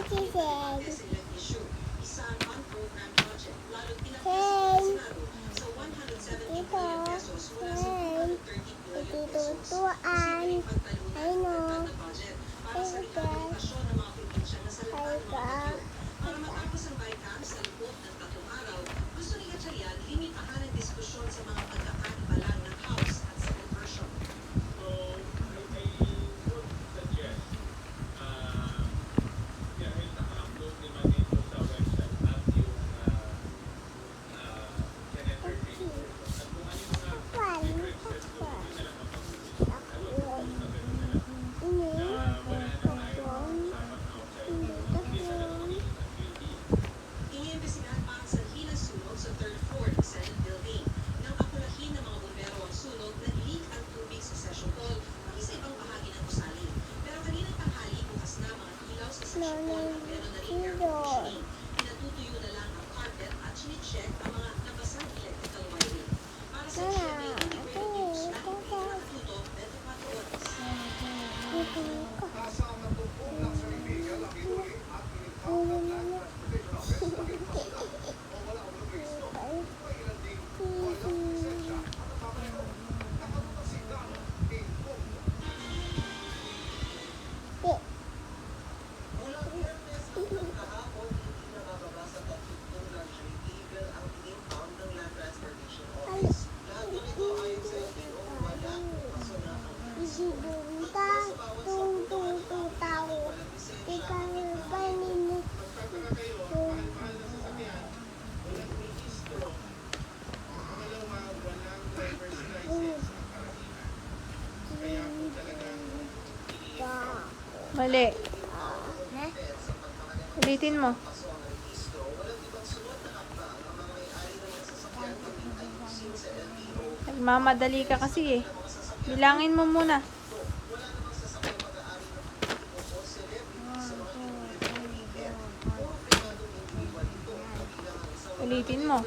Itutuan. Ano? Para matapos ang BICAM sa loob ng 3 araw, gusto ni Gatchalian limitahan ang diskusyon sa mga pagkakaibalan ng House at Senate version. So, I would suggest, dahil naka-upload naman dito sa website at yung Senator Jane version. At kung ano yung mga differences doon, yun na lang ang pag-uusap. I would propose na gano'n na lang. Na wala na tayong usapan outside. Hindi sana magiging ang guilty. Iniimbestigahan pa ang sanhi ng sunog sa 3rd floor ng Senate building. Nang akulahin ng mga bumbero ang sunog, nag-leak ang tubig sa session hall, pati sa ibang bahagi ng gusali. Pero kaninang tanghali, bukas na mga ilaw sa session hall at meron na rin air conditioning. Pinatutuyo na lang ang carpet at chine-check ang mga nabasang electrical wiring. Para sa GMA Integrated News, laging kayo nakatuto 24 oras. Kasama tungkol ng salimigan ang inuli at initang ng Land Transportation Office dahil pasunod o wala ang lumisto. May ilan ding walang lisensya at napapayo. Nakatutok si Dano in Congo. Mula Biyernes hanggang kahapon, hindi nakababa sa 32 luxury vehicle ang in-impound ng Land Transportation Office. Lahat ng ito ayon sa LTO, wala kung kaso na ang Isibunta. Tung-tung-tung-tao. Ikaw ba nini? Magtataka kayo, mahal-mahal na sasakyan, walang registro. Pangalawa, walang driver's license ang karamihan. Kaya po talagang Mali. Ulitin mo. Nagmamadali ka kasi eh. Bilangin mo muna. Ulitin mo.